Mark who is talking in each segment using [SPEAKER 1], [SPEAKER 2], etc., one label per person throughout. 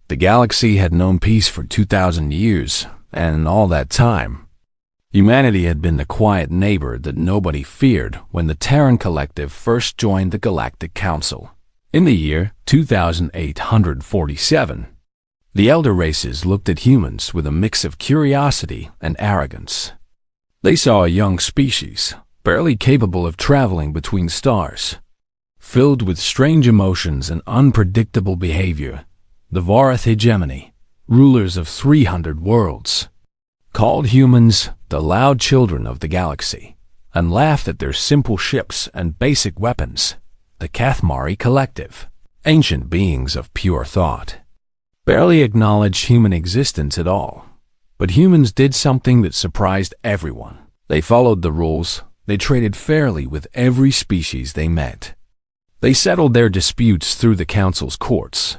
[SPEAKER 1] The galaxy had known peace for 2,000 years, and in all that time, humanity had been the quiet neighbor that nobody feared when the Terran Collective first joined the Galactic Council. In the year 2847, the elder races looked at humans with a mix of curiosity and arrogance. They saw a young species, barely capable of traveling between stars, filled with strange emotions and unpredictable behavior. The Vorath hegemony, rulers of 300 worlds, called humans the loud children of the galaxy, and laughed at their simple ships and basic weapons. The Kathmari Collective, ancient beings of pure thought, barely acknowledged human existence at all. But humans did something that surprised everyone. They followed the rules. They traded fairly with every species they met. They settled their disputes through the Council's courts.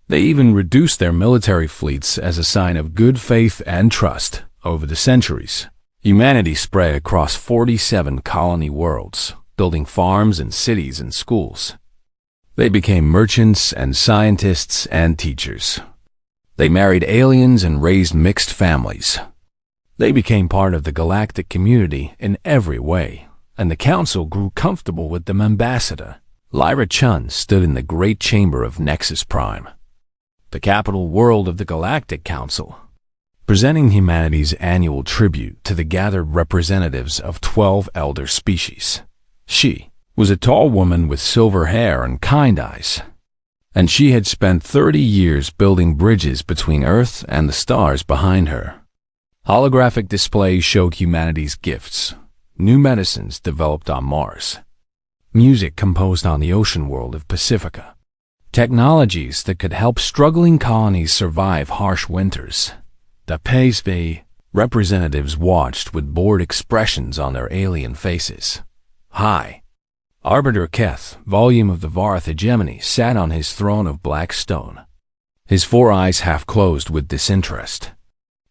[SPEAKER 1] They even reduced their military fleets as a sign of good faith and trust. Over the centuries, humanity spread across 47 colony worlds, building farms and cities and schools. They became merchants and scientists and teachers. They married aliens and raised mixed families. They became part of the galactic community in every way, and the Council grew comfortable with them. Ambassador Lyra Chun stood in the great chamber of Nexus Prime, the capital world of the Galactic Council, presenting humanity's annual tribute to the gathered representatives of 12 elder species. She was a tall woman with silver hair and kind eyes, and she had spent 30 years building bridges between Earth and the stars behind her. Holographic displays showed humanity's gifts, new medicines developed on Mars, music composed on the ocean world of Pacifica, technologies that could help struggling colonies survive harsh winters. The PSV representatives watched with bored expressions on their alien faces. High Arbiter Keth, volume of the Vorath hegemony, sat on his throne of black stone, his 4 eyes half closed with disinterest.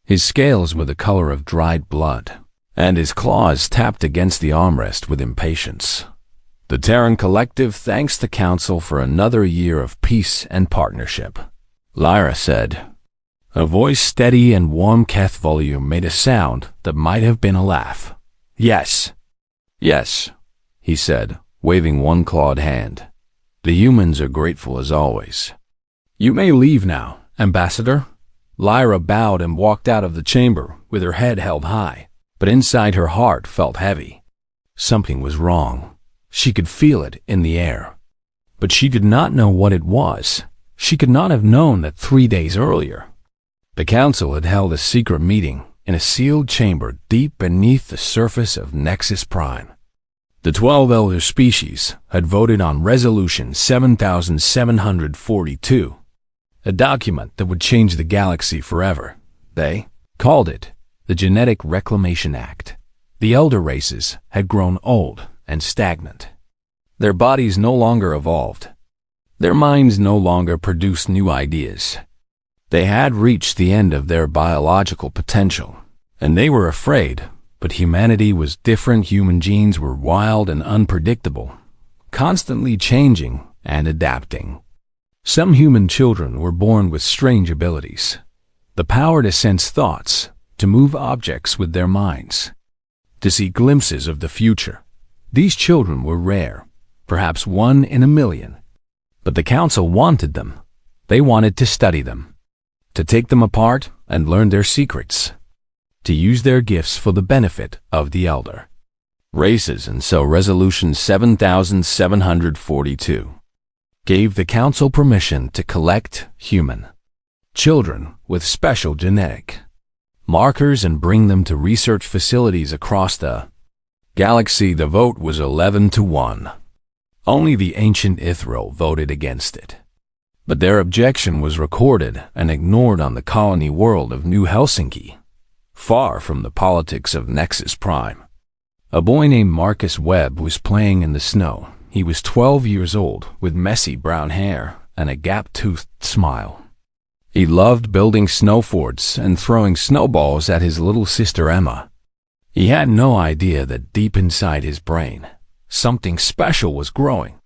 [SPEAKER 1] His scales were the color of dried blood, and his claws tapped against the armrest with impatience. The Terran Collective thanks the Council for another year of peace and partnership, Lyra said. A voice steady and warm. Keth volume made a sound that might have been a laugh. Yes, yes, he said, waving one clawed hand. The humans are grateful as always. You may leave now, Ambassador. Lyra bowed and walked out of the chamber with her head held high, but inside her heart felt heavy. Something was wrong. She could feel it in the air, but she did not know what it was. She could not have known that 3 days earlier, the Council had held a secret meeting in a sealed chamber deep beneath the surface of Nexus Prime. The 12 elder species had voted on Resolution 7742, a document that would change the galaxy forever. They called it the Genetic Reclamation Act. The elder races had grown old and stagnant. Their bodies no longer evolved. Their minds no longer produced new ideas. They had reached the end of their biological potential, and they were afraid. But humanity was different. Human genes were wild and unpredictable, constantly changing and adapting. Some human children were born with strange abilities, the power to sense thoughts, to move objects with their minds, to see glimpses of the future. These children were rare, perhaps 1 in a million. But the Council wanted them. They wanted to study them, to take them apart and learn their secrets, to use their gifts for the benefit of the elder races. And so Resolution 7742 gave the Council permission to collect human children with special genetic markers and bring them to research facilities across the galaxy. The vote was 11-1. Only the ancient Ithril voted against it, but their objection was recorded and ignored on the colony world of New Helsinki, far from the politics of Nexus Prime. A boy named Marcus Webb was playing in the snow. He was 12 years old, with messy brown hair and a gap-toothed smile. He loved building snow forts and throwing snowballs at his little sister Emma. He had no idea that deep inside his brain, something special was growing,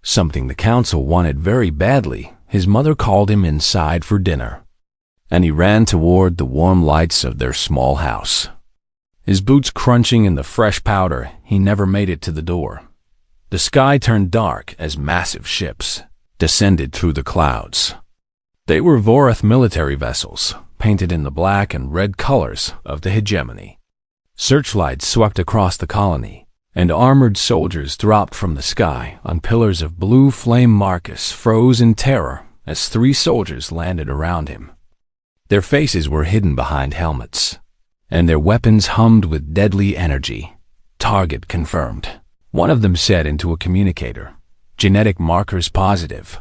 [SPEAKER 1] something the Council wanted very badly. his mother called him inside for dinner, and he ran toward the warm lights of their small house. His boots crunching in the fresh powder, he never made it to the door. The sky turned dark as massive ships descended through the clouds. They were Vorath military vessels, painted in the black and red colors of the hegemony. Searchlights swept across the colony, and armored soldiers dropped from the sky on pillars of blue flame. Marcus froze in terror as 3 soldiers landed around him. Their faces were hidden behind helmets, and their weapons hummed with deadly energy. Target confirmed, one of them said into a communicator. Genetic markers positive.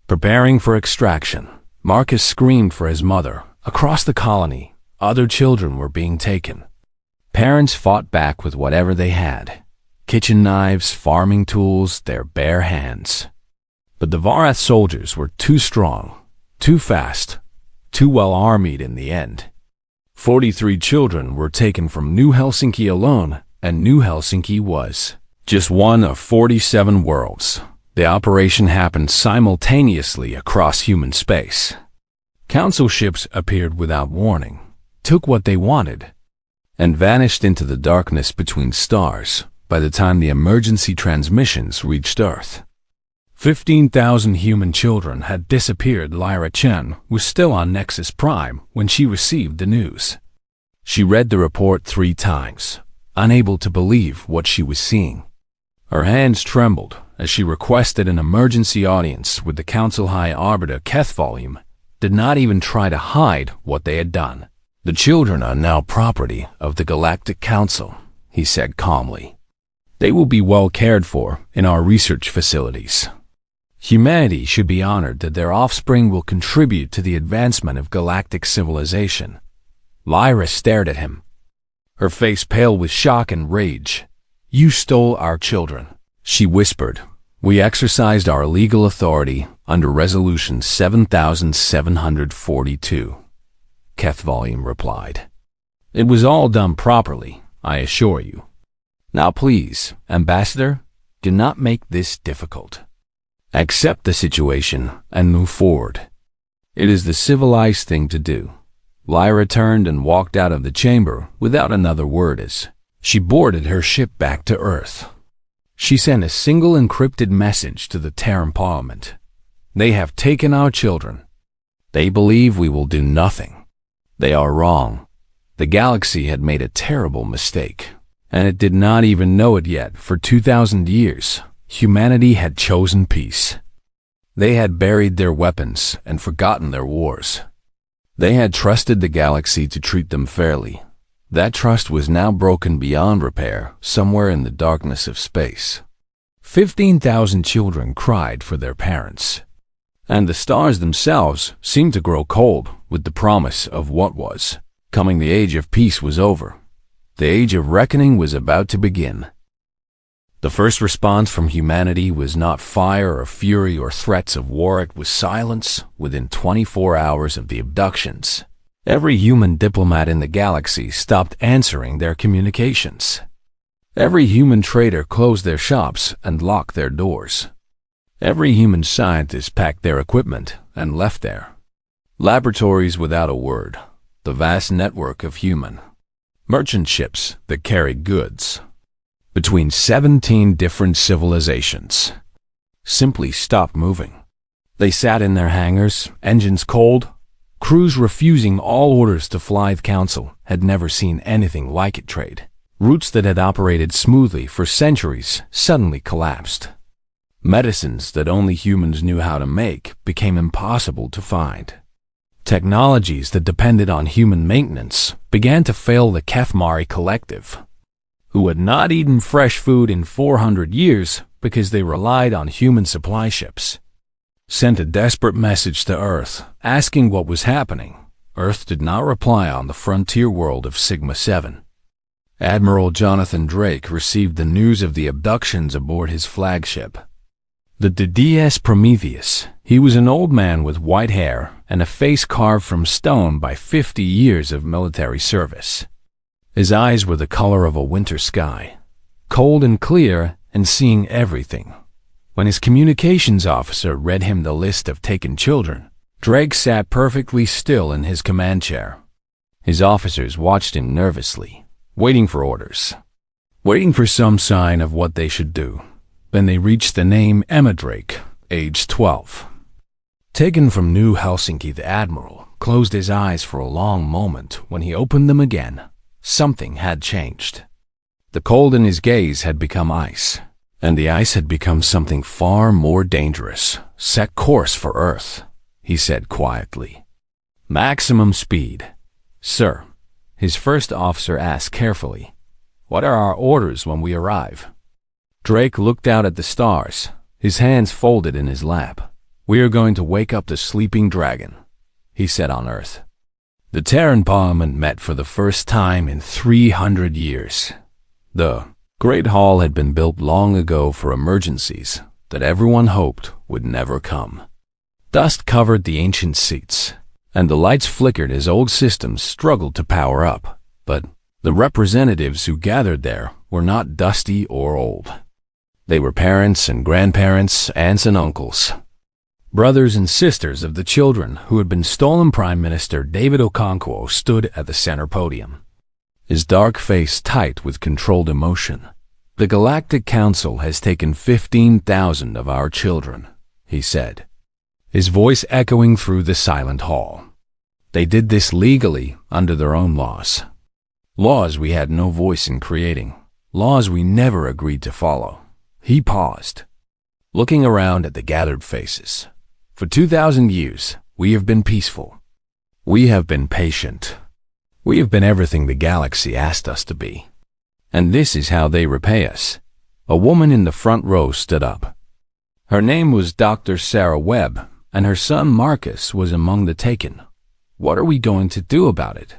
[SPEAKER 1] Preparing for extraction. Marcus screamed for his mother. Across the colony, other children were being taken. Parents fought back with whatever they had. Kitchen knives, farming tools, their bare hands. But the Vorath soldiers were too strong, too fast, too well armed in the end. 43 children were taken from New Helsinki alone, and New Helsinki was just one of 47 worlds. The operation happened simultaneously across human space. Council ships appeared without warning, took what they wanted, and vanished into the darkness between stars by the time the emergency transmissions reached Earth. 15,000 human children had disappeared. Lyra Chen was still on Nexus Prime when she received the news. She read the report 3 times, unable to believe what she was seeing. Her hands trembled as she requested an emergency audience with the Council High Arbiter. HFY did not even try to hide what they had done. The children are now property of the Galactic Council, he said calmly. They will be well cared for in our research facilities. Humanity should be honored that their offspring will contribute to the advancement of galactic civilization. Lyra stared at him, her face pale with shock and rage. You stole our children, she whispered. We exercised our legal authority under Resolution 7742. HFY replied. It was all done properly, I assure you. Now please, Ambassador, do not make this difficult. Accept the situation and move forward. It is the civilized thing to do. Lyra turned and walked out of the chamber without another word as she boarded her ship back to Earth. She sent a single encrypted message to the Terran Parliament. They have taken our children. They believe we will do nothing. They are wrong. The galaxy had made a terrible mistake, and it did not even know it yet. For 2,000 years, humanity had chosen peace. They had buried their weapons and forgotten their wars. They had trusted the galaxy to treat them fairly. That trust was now broken beyond repair somewhere in the darkness of space. 15,000 children cried for their parents, and the stars themselves seemed to grow cold with the promise of what was coming. The age of peace was over. The age of reckoning was about to begin. The first response from humanity was not fire or fury or threats of war. It was silence within 24 hours of the abductions. Every human diplomat in the galaxy stopped answering their communications. Every human trader closed their shops and locked their doors. Every human scientist packed their equipment and left there. Laboratories without a word. The vast network of human merchant ships that carried goods between 17 different civilizations simply stopped moving. They sat in their hangars, engines cold, crews refusing all orders to fly. The council had never seen anything like it. Trade routes that had operated smoothly for centuries suddenly collapsed. Medicines that only humans knew how to make became impossible to find. Technologies that depended on human maintenance began to fail. The Kefmari collective, who had not eaten fresh food in 400 years because they relied on human supply ships, sent a desperate message to Earth asking what was happening. Earth did not reply. On the frontier world of Sigma 7, Admiral Jonathan Drake received the news of the abductions aboard his flagship, the DS Prometheus. He was an old man with white hair and a face carved from stone by 50 years of military service. His eyes were the color of a winter sky, cold and clear and seeing everything When his communications officer read him the list of taken children, Drake sat perfectly still in his command chair. His officers watched him nervously, waiting for orders, waiting for some sign of what they should do. Then they reached the name Emma Drake, age 12. Taken from New Helsinki, the admiral closed his eyes for a long moment. When he opened them again, something had changed. The cold in his gaze had become ice, and the ice had become something far more dangerous. Set course for Earth, he said quietly. Maximum speed. Sir, his first officer asked carefully, what are our orders when we arrive? Drake looked out at the stars, his hands folded in his lap. We are going to wake up the sleeping dragon, he said on Earth. The Terran Parliament met for the first time in 300 years. The Great Hall had been built long ago for emergencies that everyone hoped would never come. Dust covered the ancient seats, and the lights flickered as old systems struggled to power up. But the representatives who gathered there were not dusty or old. They were parents and grandparents, aunts and uncles, brothers and sisters of the children who had been stolen. Prime Minister David Okonkwo stood at the center podium, his dark face tight with controlled emotion. The Galactic Council has taken 15,000 of our children, he said, his voice echoing through the silent hall. They did this legally under their own laws. Laws we had no voice in creating. Laws we never agreed to follow. He paused, looking around at the gathered faces. For 2,000 years, we have been peaceful. We have been patient. We have been everything the galaxy asked us to be. And this is how they repay us. A woman in the front row stood up. Her name was Dr. Sarah Webb, and her son Marcus was among the taken. What are we going to do about it?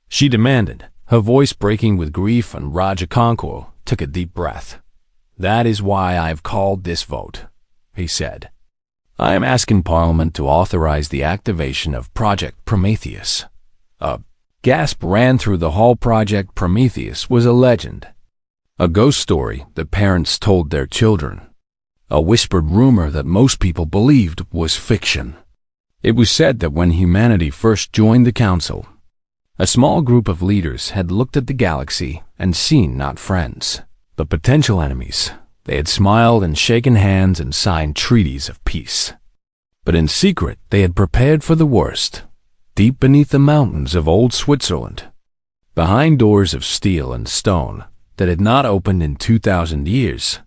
[SPEAKER 1] She demanded, her voice breaking with grief, and Raja Okonkwo took a deep breath. That is why I have called this vote, he said. I am asking Parliament to authorize the activation of Project Prometheus. A gasp ran through the hall. Project Prometheus was a legend, a ghost story that parents told their children, a whispered rumor that most people believed was fiction. It was said that when humanity first joined the Council, a small group of leaders had looked at the galaxy and seen not friends, but potential enemies. They had smiled and shaken hands and signed treaties of peace. But in secret, they had prepared for the worst. Deep beneath the mountains of old Switzerland, behind doors of steel and stone that had not opened in 2,000 years,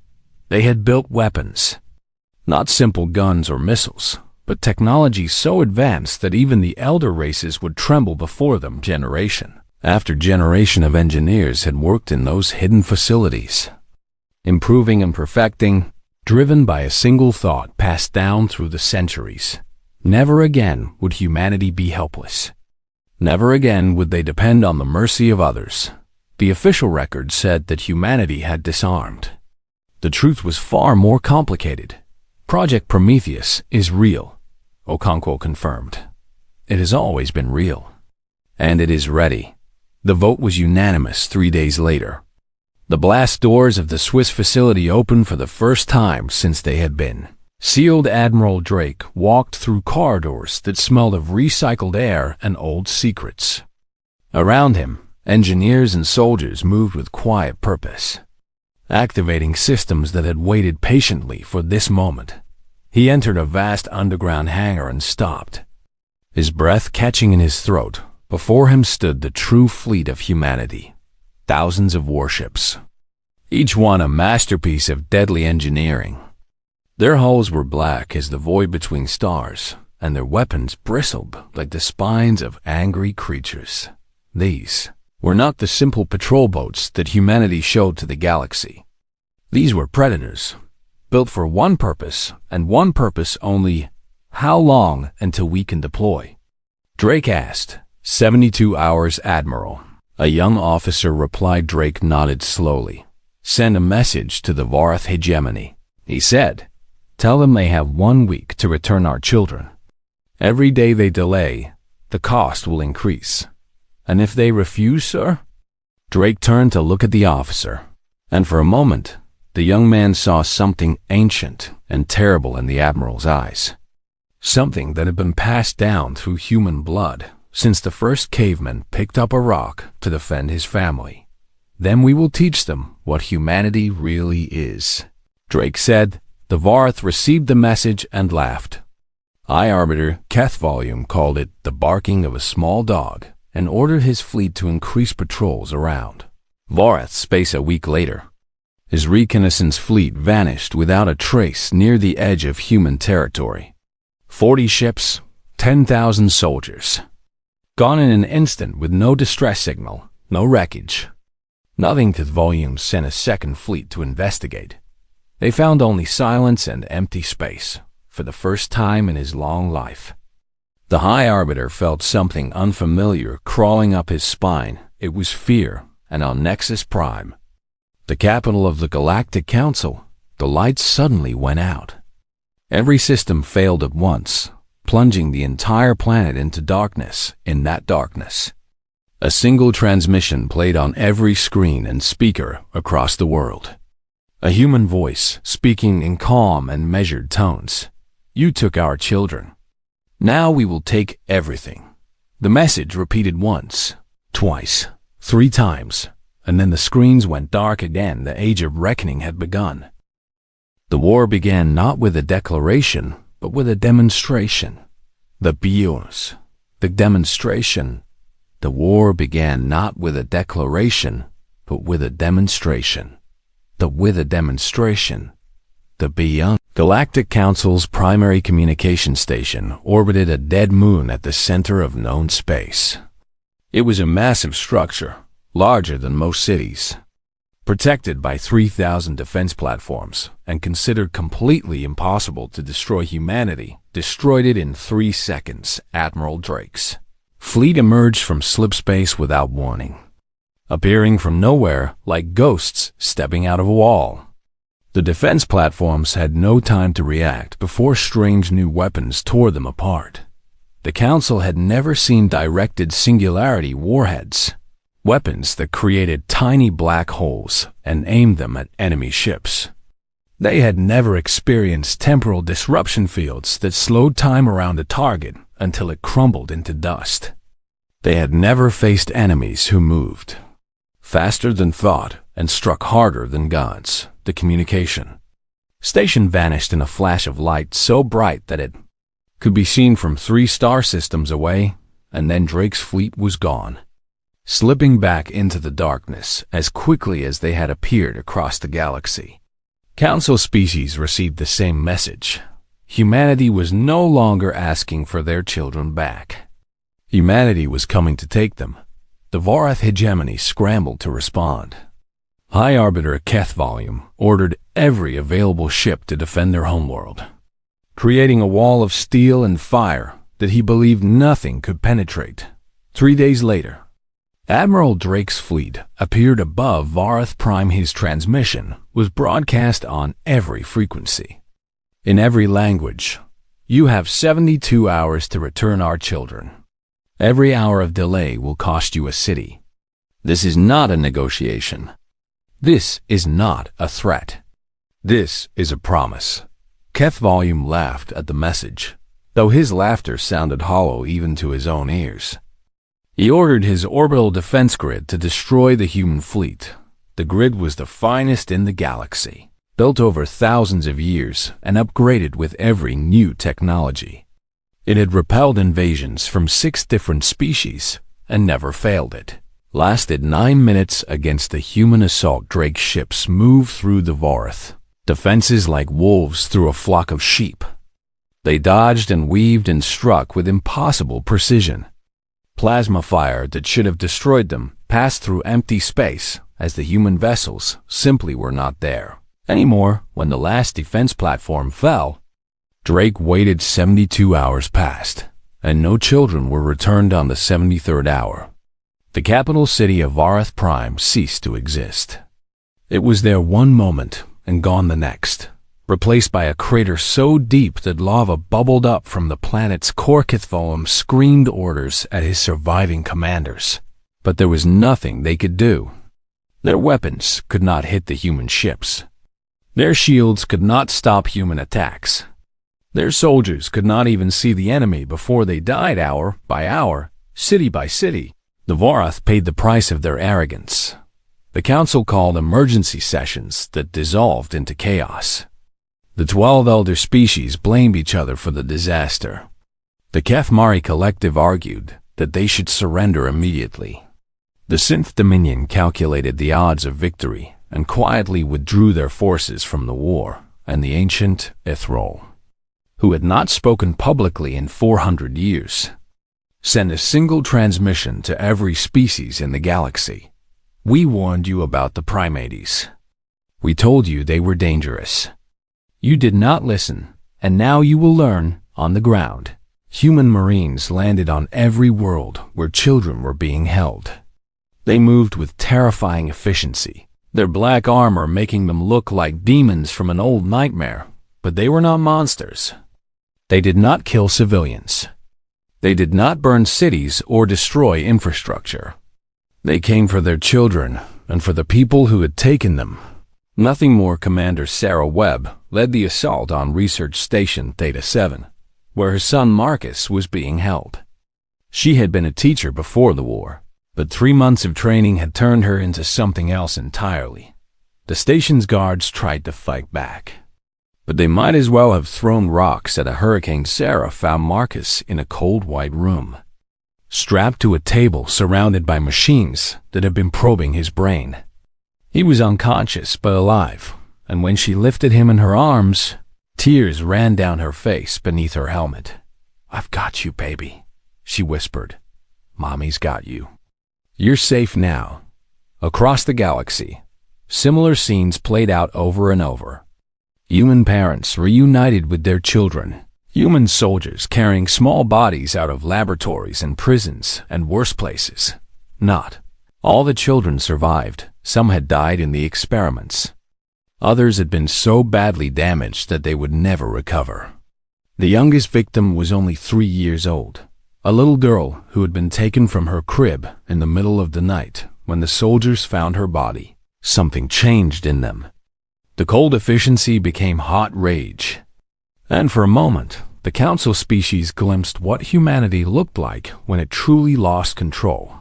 [SPEAKER 1] they had built weapons. Not simple guns or missiles, but technology so advanced that even the elder races would tremble before them. Generation after generation of engineers had worked in those hidden facilities, improving and perfecting, driven by a single thought passed down through the centuries. Never again would humanity be helpless. Never again would they depend on the mercy of others. The official record said that humanity had disarmed. The truth was far more complicated. Project Prometheus is real, Okonkwo confirmed. It has always been real. And it is ready. The vote was unanimous 3 days later. The blast doors of the Swiss facility opened for the first time since they had been sealed. Admiral Drake walked through corridors that smelled of recycled air and old secrets. Around him, engineers and soldiers moved with quiet purpose, activating systems that had waited patiently for this moment. He entered a vast underground hangar and stopped, his breath catching in his throat. Before him stood the true fleet of humanity, thousands of warships, each one a masterpiece of deadly engineering. Their hulls were black as the void between stars, and their weapons bristled like the spines of angry creatures. These were not the simple patrol boats that humanity showed to the galaxy. These were predators, built for one purpose, and one purpose only. How long until we can deploy? Drake asked. 72 hours, Admiral. A young officer replied. Drake nodded slowly. Send a message to the Vorath hegemony, he said. Tell them they have 1 week to return our children. Every day they delay, the cost will increase. And if they refuse, sir? Drake turned to look at the officer, and for a moment, The young man saw something ancient and terrible in the Admiral's eyes. Something that had been passed down through human blood since the first caveman picked up a rock to defend his family. Then we will teach them what humanity really is, Drake said. The Vorath received the message and laughed. High Arbiter Kethvolume called it the barking of a small dog and ordered his fleet to increase patrols around Vorath space a week later. His reconnaissance fleet vanished without a trace near the edge of human territory. 40 ships, 10,000 soldiers. Gone in an instant with no distress signal, no wreckage. Nothing. Kethvolume sent a second fleet to investigate. They found only silence and empty space, for the first time in his long life. The High Arbiter felt something unfamiliar crawling up his spine. It was fear, and on Nexus Prime, the capital of the Galactic Council, the lights suddenly went out. Every system failed at once, plunging the entire planet into darkness. In that darkness, a single transmission played on every screen and speaker across the world. A human voice speaking in calm and measured tones. You took our children. Now we will take everything. The message repeated once, twice, 3 times, and then the screens went dark again. The Age of Reckoning had begun. The war began not with a declaration, but with a demonstration. The Bios, the demonstration. The war began not with a declaration, but with a demonstration. With a demonstration. The Beyond Galactic Council's primary communication station orbited a dead moon at the center of known space. It was a massive structure, larger than most cities, protected by 3,000 defense platforms, and considered completely impossible to destroy. Humanity destroyed it in 3 seconds. Admiral Drake's fleet emerged from slipspace without warning, appearing from nowhere like ghosts stepping out of a wall. The defense platforms had no time to react before strange new weapons tore them apart. The Council had never seen directed singularity warheads, weapons that created tiny black holes and aimed them at enemy ships. They had never experienced temporal disruption fields that slowed time around a target until it crumbled into dust. They had never faced enemies who moved faster than thought and struck harder than gods. The communication station vanished in a flash of light so bright that it could be seen from 3 star systems away, and then Drake's fleet was gone, slipping back into the darkness as quickly as they had appeared across the galaxy. Council species received the same message. Humanity was no longer asking for their children back. Humanity was coming to take them. The Vorath hegemony scrambled to respond. High Arbiter Kethvolume ordered every available ship to defend their homeworld, creating a wall of steel and fire that he believed nothing could penetrate. 3 days later, Admiral Drake's fleet appeared above Vorath Prime. His transmission was broadcast on every frequency, in every language. You have 72 hours to return our children. Every hour of delay will cost you a city. This is not a negotiation. This is not a threat. This is a promise. Kethvolume laughed at the message, though his laughter sounded hollow even to his own ears. He ordered his orbital defense grid to destroy the human fleet. The grid was the finest in the galaxy, built over thousands of years and upgraded with every new technology. It had repelled invasions from 6 different species and never failed it. Lasted 9 minutes against the human assault. Drake's ships moved through the Vorath defenses like wolves through a flock of sheep. They dodged and weaved and struck with impossible precision. Plasma fire that should have destroyed them passed through empty space as the human vessels simply were not there anymore. When the last defense platform fell, Drake waited. 72 hours passed, and no children were returned on the 73rd hour. The capital city of Vorath Prime ceased to exist. It was there one moment and gone the next, replaced by a crater so deep that lava bubbled up from the planet's core. Kethvolume screamed orders at his surviving commanders, but there was nothing they could do. Their weapons could not hit the human ships. Their shields could not stop human attacks. Their soldiers could not even see the enemy before they died hour by hour, city by city. The Vorath paid the price of their arrogance. The council called emergency sessions that dissolved into chaos. The 12 elder species blamed each other for the disaster. The Kethmari collective argued that they should surrender immediately. The Synth Dominion calculated the odds of victory and quietly withdrew their forces from the war, and the ancient Ithrol, who had not spoken publicly in 400 years, sent a single transmission to every species in the galaxy. We warned you about the primates. We told you they were dangerous. You did not listen, and now you will learn on the ground. Human Marines landed on every world where children were being held. They moved with terrifying efficiency, their black armor making them look like demons from an old nightmare, but they were not monsters. They did not kill civilians. They did not burn cities or destroy infrastructure. They came for their children and for the people who had taken them. Nothing more. Commander Sarah Webb led the assault on Research Station Theta 7, where her son Marcus was being held. She had been a teacher before the war, but 3 months of training had turned her into something else entirely. The station's guards tried to fight back, but they might as well have thrown rocks at a hurricane. Sarah found Marcus in a cold white room, strapped to a table surrounded by machines that had been probing his brain. He was unconscious but alive, and when she lifted him in her arms, tears ran down her face beneath her helmet. "I've got you, baby," she whispered. "Mommy's got you. You're safe now." Across the galaxy, similar scenes played out over and over. Human parents reunited with their children. Human soldiers carrying small bodies out of laboratories and prisons and worse places. Not all the children survived. Some had died in the experiments. Others had been so badly damaged that they would never recover. The youngest victim was only 3 years old, a little girl who had been taken from her crib in the middle of the night. When the soldiers found her body, something changed in them. The cold efficiency became hot rage. And for a moment, the council species glimpsed what humanity looked like when it truly lost control.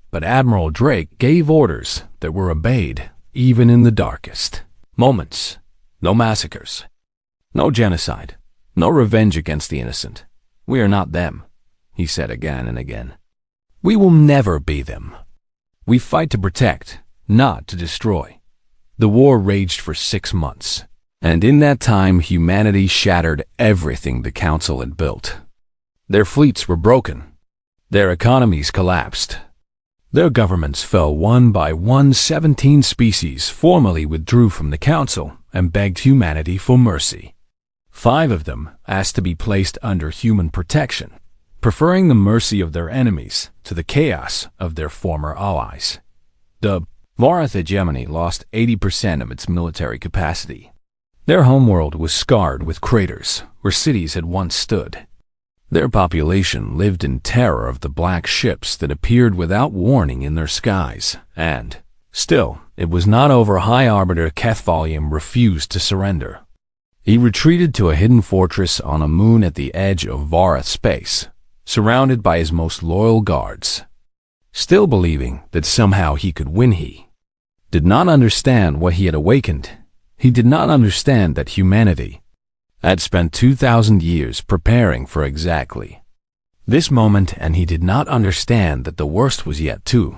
[SPEAKER 1] But Admiral Drake gave orders that were obeyed even in the darkest moments. No massacres, no genocide, no revenge against the innocent. "We are not them," he said again and again. "We will never be them. We fight to protect, not to destroy." The war raged for 6 months, and in that time humanity shattered everything the council had built. Their fleets were broken. Their economies collapsed. Their governments fell one by one. 17 species formally withdrew from the council and begged humanity for mercy. 5 of them asked to be placed under human protection, preferring the mercy of their enemies to the chaos of their former allies. The Vorath hegemony lost 80% of its military capacity. Their homeworld was scarred with craters where cities had once stood. Their population lived in terror of the black ships that appeared without warning in their skies, and, still, it was not over. High Arbiter Kethvalium refused to surrender. He retreated to a hidden fortress on a moon at the edge of Vorath space, surrounded by his most loyal guards. Still believing that somehow he could win, he did not understand what he had awakened. He did not understand that humanity had spent 2,000 years preparing for exactly this moment, and he did not understand that the worst was yet to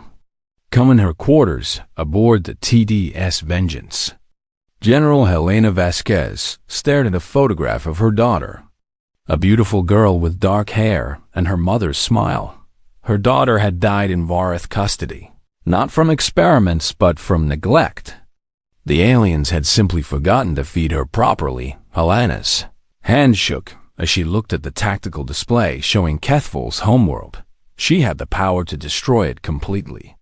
[SPEAKER 1] come in her quarters aboard the TDS Vengeance. General Helena Vasquez stared at a photograph of her daughter, a beautiful girl with dark hair and her mother's smile. Her daughter had died in Vorath custody, not from experiments but from neglect. The aliens had simply forgotten to feed her properly. Helena's hand shook as she looked at the tactical display showing Kethval's homeworld. She had the power to destroy it completely,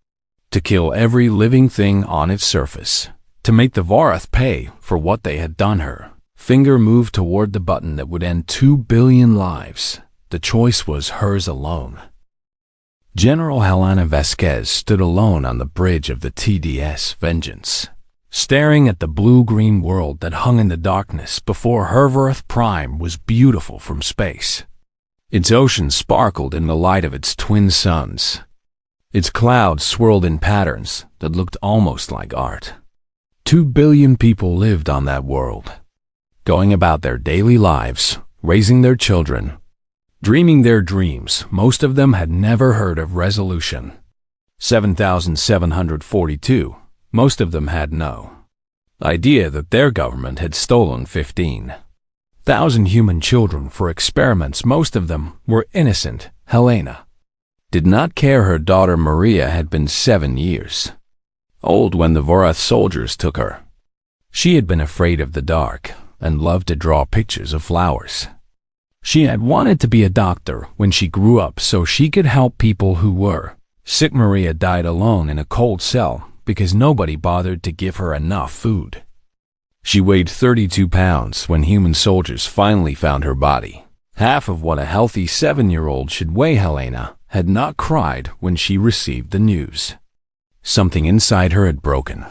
[SPEAKER 1] to kill every living thing on its surface, to make the Vorath pay for what they had done her. Finger moved toward the button that would end 2 billion lives. The choice was hers alone. General Helena Vasquez stood alone on the bridge of the TDS Vengeance. staring at the blue-green world that hung in the darkness before Earth Prime was beautiful from space. Its ocean sparkled in the light of its twin suns. Its clouds swirled in patterns that looked almost like art. 2 billion people lived on that world, going about their daily lives, raising their children, dreaming their dreams. Most of them had never heard of Resolution 7742. Most of them had no idea that their government had stolen 15,000 human children for experiments. Most of them were innocent. Helena did not care. Her daughter Maria had been 7 years old when the Vorath soldiers took her. She had been afraid of the dark and loved to draw pictures of flowers. She had wanted to be a doctor when she grew up so she could help people who were sick. Maria died alone in a cold cell because nobody bothered to give her enough food. She weighed 32 pounds when human soldiers finally found her body, half of what a healthy 7-year-old should weigh. Helena had not cried when she received the news. Something inside her had broken,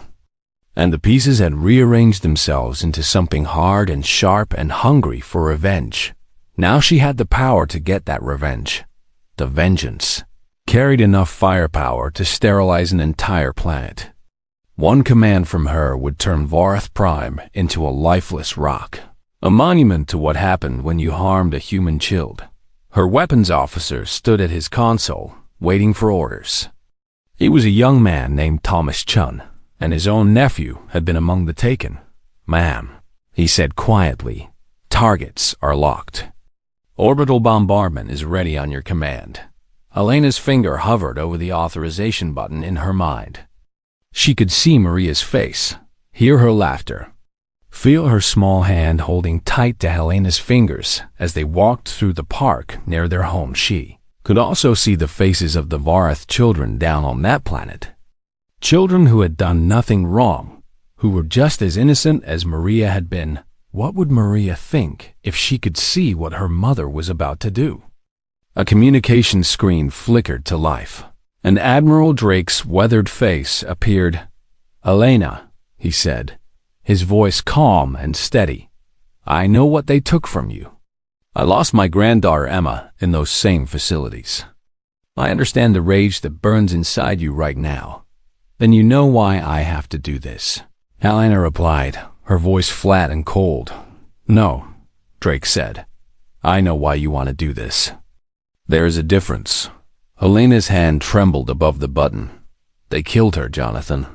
[SPEAKER 1] and the pieces had rearranged themselves into something hard and sharp and hungry for revenge. Now she had the power to get that revenge. The vengeance carried enough firepower to sterilize an entire planet. One command from her would turn Vorath Prime into a lifeless rock, a monument to what happened when you harmed a human child. Her weapons officer stood at his console, waiting for orders. He was a young man named Thomas Chun, and his own nephew had been among the taken. "Ma'am," he said quietly, "targets are locked. Orbital bombardment is ready on your command." Helena's finger hovered over the authorization button in her mind. She could see Maria's face, hear her laughter, feel her small hand holding tight to Helena's fingers as they walked through the park near their home. She could also see the faces of the Vorath children down on that planet. Children who had done nothing wrong, who were just as innocent as Maria had been. What would Maria think if she could see what her mother was about to do? A communication screen flickered to life, and Admiral Drake's weathered face appeared. "Helena," he said, his voice calm and steady, "I know what they took from you. I lost my granddaughter Emma in those same facilities. I understand the rage that burns inside you right now. Then you know why I have to do this." Helena replied, her voice flat and cold. "No," Drake said. "I know why you want to do this." "There is a difference." Helena's hand trembled above the button. "They killed her, Jonathan.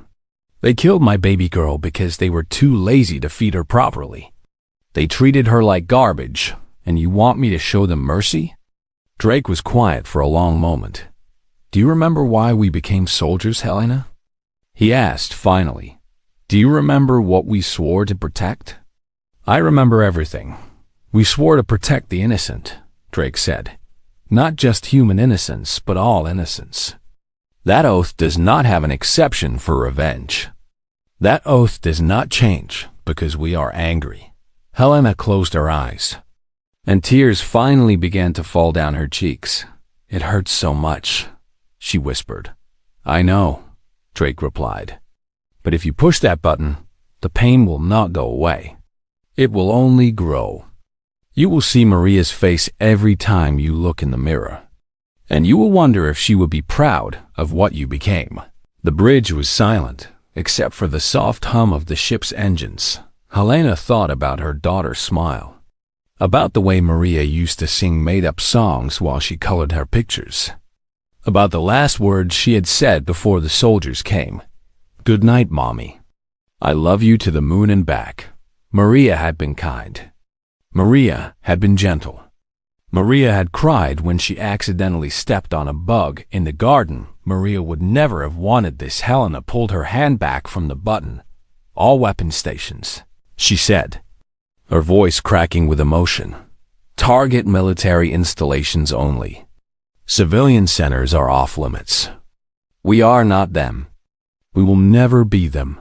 [SPEAKER 1] They killed my baby girl because they were too lazy to feed her properly. They treated her like garbage, and you want me to show them mercy?" Drake was quiet for a long moment. "Do you remember why we became soldiers, Helena?" he asked finally. "Do you remember what we swore to protect?" "I remember everything. We swore to protect the innocent," Drake said. "Not just human innocence, but all innocence. That oath does not have an exception for revenge. That oath does not change because we are angry." Helena closed her eyes, and tears finally began to fall down her cheeks. "It hurts so much," she whispered. "I know," Drake replied. "But if you push that button, the pain will not go away. It will only grow. You will see Maria's face every time you look in the mirror, and you will wonder if she would be proud of what you became." The bridge was silent, except for the soft hum of the ship's engines. Helena thought about her daughter's smile, about the way Maria used to sing made-up songs while she colored her pictures, about the last words she had said before the soldiers came. "Good night, Mommy. I love you to the moon and back." Maria had been kind. Maria had been gentle. Maria had cried when she accidentally stepped on a bug in the garden. Maria would never have wanted this. Helena pulled her hand back from the button. "All weapon stations," she said, her voice cracking with emotion. "Target military installations only. Civilian centers are off limits. We are not them. We will never be them."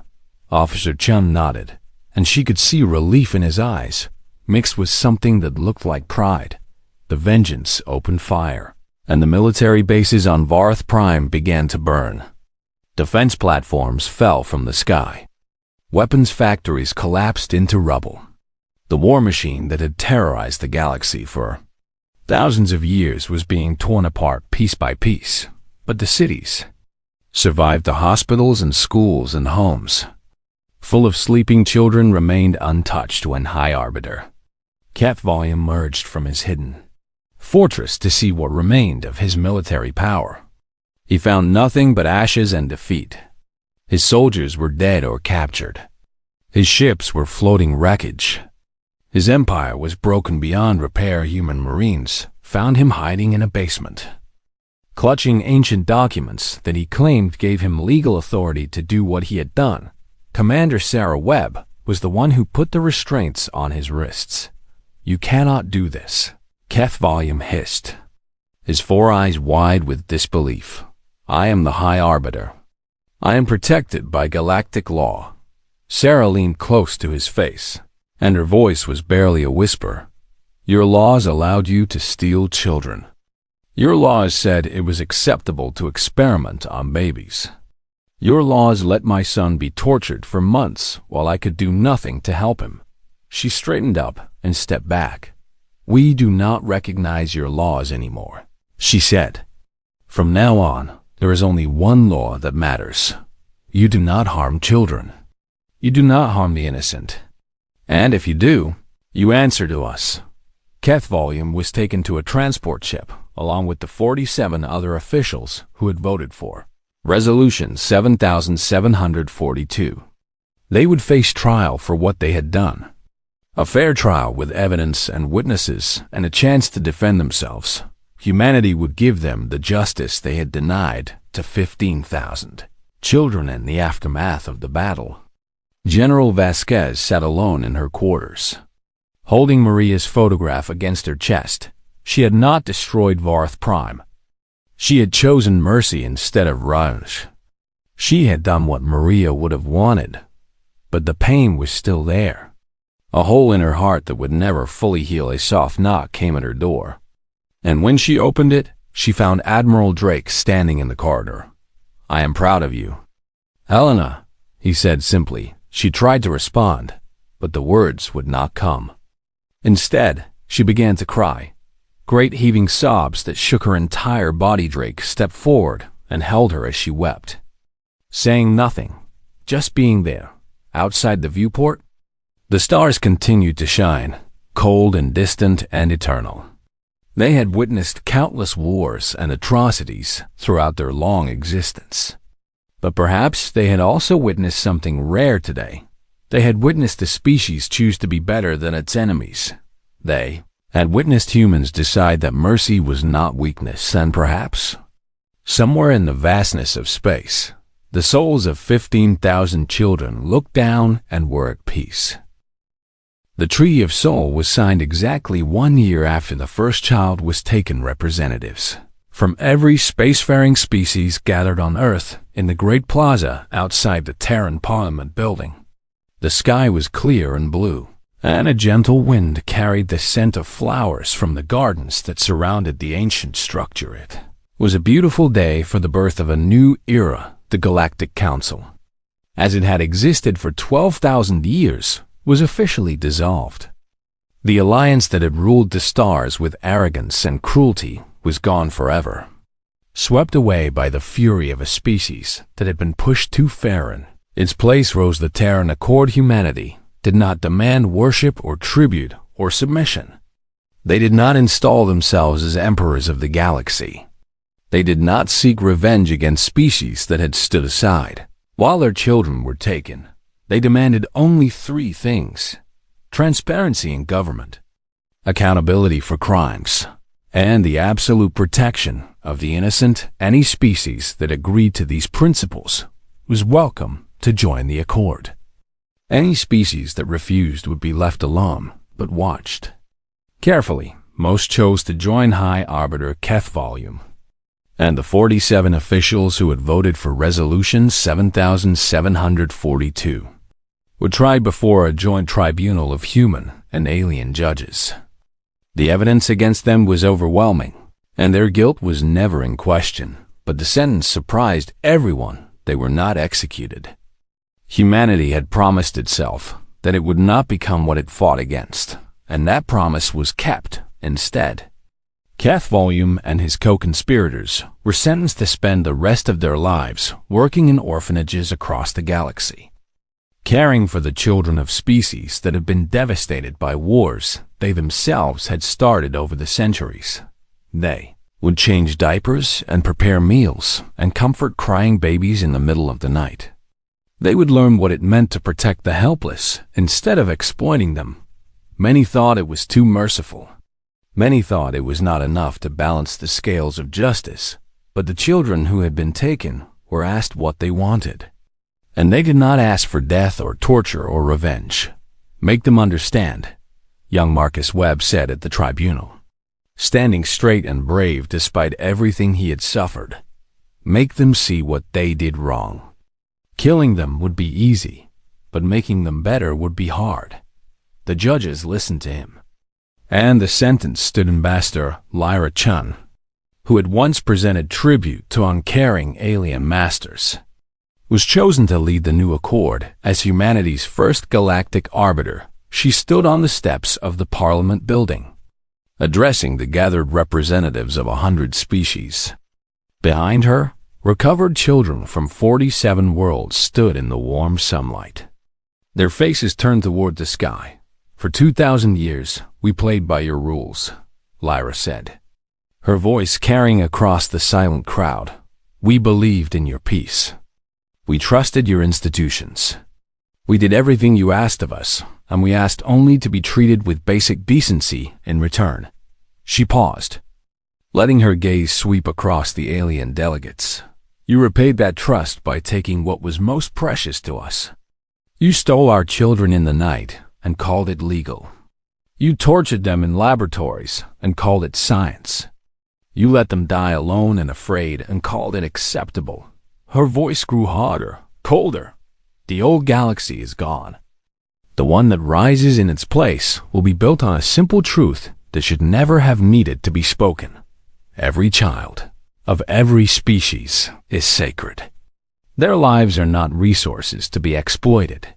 [SPEAKER 1] Officer Chun nodded, and she could see relief in his eyes, mixed with something that looked like pride. The Vengeance opened fire, and the military bases on Vorath Prime began to burn. Defense platforms fell from the sky. Weapons factories collapsed into rubble. The war machine that had terrorized the galaxy for thousands of years was being torn apart piece by piece, but the cities survived. The hospitals and schools and homes full of sleeping children remained untouched when High Arbiter HFY emerged from his hidden fortress to see what remained of his military power. He found nothing but ashes and defeat. His soldiers were dead or captured. His ships were floating wreckage. His empire was broken beyond repair. Human marines found him hiding in a basement, clutching ancient documents that he claimed gave him legal authority to do what he had done. Commander Sarah Webb was the one who put the restraints on his wrists. "You cannot do this," HFY hissed, his 4 eyes wide with disbelief. "I am the High Arbiter. I am protected by galactic law." Sarah leaned close to his face, and her voice was barely a whisper. "Your laws allowed you to steal children. Your laws said it was acceptable to experiment on babies. Your laws let my son be tortured for months while I could do nothing to help him." She straightened up and stepped back. "We do not recognize your laws anymore," she said. "From now on, there is only one law that matters. You do not harm children. You do not harm the innocent. And if you do, you answer to us." HFY was taken to a transport ship along with the 47 other officials who had voted for Resolution 7742. They would face trial for what they had done. A fair trial with evidence and witnesses and a chance to defend themselves. Humanity would give them the justice they had denied to 15,000 children in the aftermath of the battle. General Vasquez sat alone in her quarters, holding Maria's photograph against her chest. She had not destroyed Varth Prime. She had chosen mercy instead of revenge. She had done what Maria would have wanted, but the pain was still there. A hole in her heart that would never fully heal. A soft knock came at her door, and when she opened it, she found Admiral Drake standing in the corridor. "I am proud of you, Helena," he said simply. She tried to respond, but the words would not come. Instead, she began to cry. Great heaving sobs that shook her entire body. Drake stepped forward and held her as she wept, saying nothing, just being there. Outside the viewport, the stars continued to shine, cold and distant and eternal. They had witnessed countless wars and atrocities throughout their long existence. But perhaps they had also witnessed something rare today. They had witnessed a species choose to be better than its enemies. They had witnessed humans decide that mercy was not weakness, and perhaps, somewhere in the vastness of space, the souls of 15,000 children looked down and were at peace. The Treaty of Soul was signed exactly 1 year after the first child was taken. Representatives from every spacefaring species gathered on Earth in the Great Plaza outside the Terran Parliament building. The sky was clear and blue, and a gentle wind carried the scent of flowers from the gardens that surrounded the ancient structure. It was a beautiful day for the birth of a new era. The Galactic Council, as it had existed for 12,000 years, was officially dissolved. The alliance that had ruled the stars with arrogance and cruelty was gone forever, swept away by the fury of a species that had been pushed too far. In its place rose the Terran Accord. Humanity did not demand worship or tribute or submission. They did not install themselves as emperors of the galaxy. They did not seek revenge against species that had stood aside. While their children were taken, they demanded only 3 things: transparency in government, accountability for crimes, and the absolute protection of the innocent. Any species that agreed to these principles was welcome to join the Accord. Any species that refused would be left alone, but watched carefully. Most chose to join High Arbiter HFY, and the 47 officials who had voted for Resolution 7742 were tried before a joint tribunal of human and alien judges. The evidence against them was overwhelming, and their guilt was never in question, but the sentence surprised everyone. They were not executed. Humanity had promised itself that it would not become what it fought against, and that promise was kept instead. Keth Volume and his co-conspirators were sentenced to spend the rest of their lives working in orphanages across the galaxy, caring for the children of species that had been devastated by wars they themselves had started over the centuries. They would change diapers and prepare meals and comfort crying babies in the middle of the night. They would learn what it meant to protect the helpless instead of exploiting them. Many thought it was too merciful. Many thought it was not enough to balance the scales of justice, but the children who had been taken were asked what they wanted. And they did not ask for death or torture or revenge. Make them understand, young Marcus Webb said at the tribunal, standing straight and brave despite everything he had suffered. Make them see what they did wrong. Killing them would be easy, but making them better would be hard. The judges listened to him. And the sentence stood Ambassador Lyra Chun, who had once presented tribute to uncaring alien masters, was chosen to lead the new accord as humanity's first galactic arbiter. She stood on the steps of the Parliament building, addressing the gathered representatives of 100 species. Behind her, recovered children from 47 worlds stood in the warm sunlight, their faces turned toward the sky. For 2,000 years, we played by your rules, Lyra said, her voice carrying across the silent crowd. We believed in your peace. We trusted your institutions. We did everything you asked of us, and we asked only to be treated with basic decency in return. She paused, letting her gaze sweep across the alien delegates. You repaid that trust by taking what was most precious to us. You stole our children in the night and called it legal. You tortured them in laboratories and called it science. You let them die alone and afraid and called it acceptable. Her voice grew harder, colder. The old galaxy is gone. The one that rises in its place will be built on a simple truth that should never have needed to be spoken. Every child of every species is sacred. Their lives are not resources to be exploited.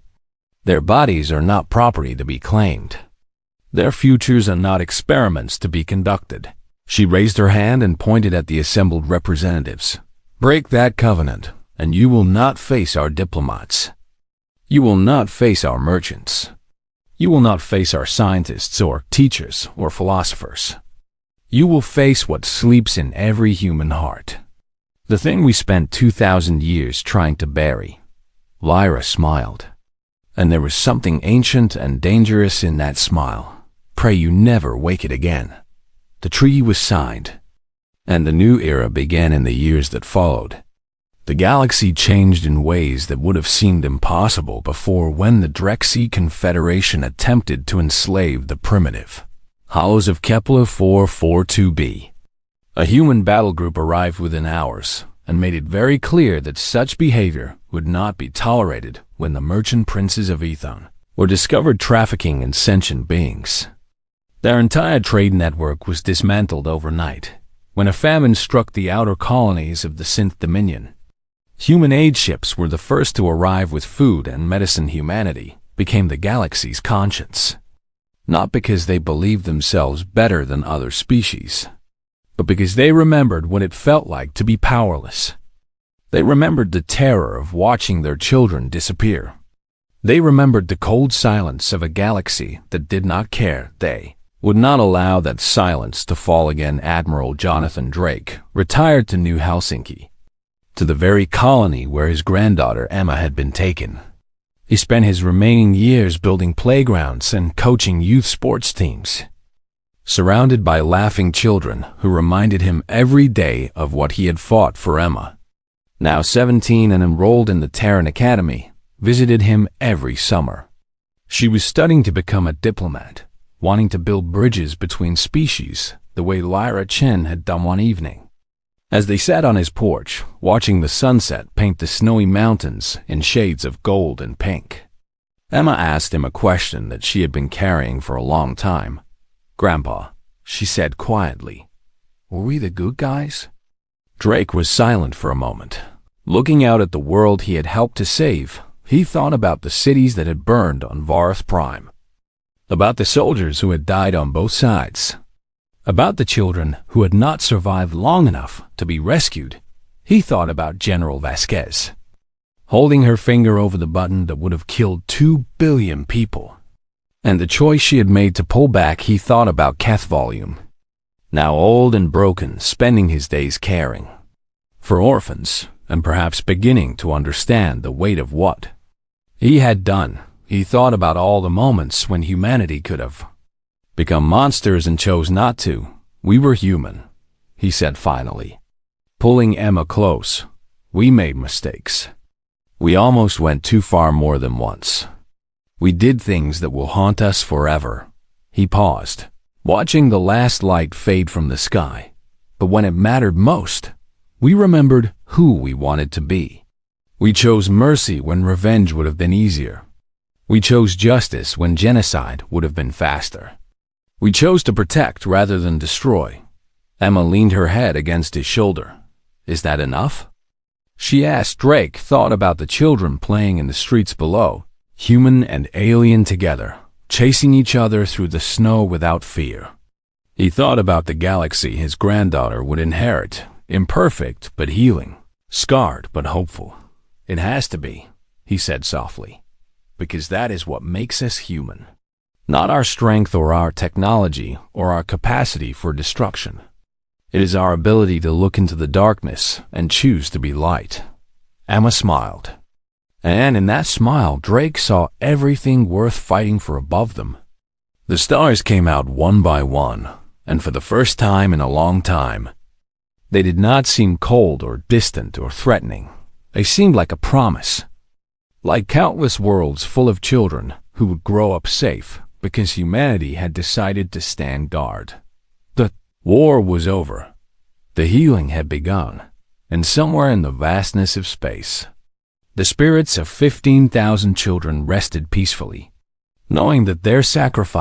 [SPEAKER 1] Their bodies are not property to be claimed. Their futures are not experiments to be conducted. She raised her hand and pointed at the assembled representatives. Break that covenant, and you will not face our diplomats. You will not face our merchants. You will not face our scientists or teachers or philosophers. You will face what sleeps in every human heart. The thing we spent 2,000 years trying to bury. Lyra smiled, and there was something ancient and dangerous in that smile. Pray you never wake it again. The treaty was signed, and the new era began in the years that followed. The galaxy changed in ways that would have seemed impossible before when the Drexy Confederation attempted to enslave the primitive hollows of Kepler 442b. A human battle group arrived within hours and made it very clear that such behavior would not be tolerated when the merchant princes of Ethon were discovered trafficking in sentient beings. Their entire trade network was dismantled overnight when a famine struck the outer colonies of the Synth Dominion. Human aid ships were the first to arrive with food and medicine. Humanity became the galaxy's conscience, not because they believed themselves better than other species, but because they remembered what it felt like to be powerless. They remembered the terror of watching their children disappear. They remembered the cold silence of a galaxy that did not care. They would not allow that silence to fall again. Admiral Jonathan Drake retired to New Helsinki, to the very colony where his granddaughter Emma had been taken. He spent his remaining years building playgrounds and coaching youth sports teams, surrounded by laughing children who reminded him every day of what he had fought for. Emma, now 17 and enrolled in the Terran Academy, visited him every summer. She was studying to become a diplomat, wanting to build bridges between species the way Lyra Chen had done one evening. As they sat on his porch, watching the sunset paint the snowy mountains in shades of gold and pink, Emma asked him a question that she had been carrying for a long time. "Grandpa," she said quietly, "were we the good guys?" Drake was silent for a moment, looking out at the world he had helped to save, he thought about the cities that had burned on Varth Prime, about the soldiers who had died on both sides, about the children who had not survived long enough to be rescued. He thought about General Vasquez, holding her finger over the button that would have killed 2 billion people, and the choice she had made to pull back. He thought about Keth Volume, now old and broken, spending his days caring for orphans, and perhaps beginning to understand the weight of what he had done. He thought about all the moments when humanity could have become monsters and chose not to. "We were human," he said finally, pulling Emma close. "We made mistakes. We almost went too far more than once. We did things that will haunt us forever." He paused, watching the last light fade from the sky. "But when it mattered most, we remembered who we wanted to be. We chose mercy when revenge would have been easier. We chose justice when genocide would have been faster. We chose to protect rather than destroy." Emma leaned her head against his shoulder. "Is that enough?" she asked. Drake thought about the children playing in the streets below, human and alien together, chasing each other through the snow without fear. He thought about the galaxy his granddaughter would inherit, imperfect but healing, scarred but hopeful. "It has to be," he said softly, "because that is what makes us human. Not our strength or our technology or our capacity for destruction. It is our ability to look into the darkness and choose to be light." Emma smiled, and in that smile Drake saw everything worth fighting for above them. The stars came out one by one, and for the first time in a long time, they did not seem cold or distant or threatening. They seemed like a promise, like countless worlds full of children who would grow up safe because humanity had decided to stand guard. The war was over. The healing had begun, and somewhere in the vastness of space, the spirits of 15,000 children rested peacefully, knowing that their sacrifice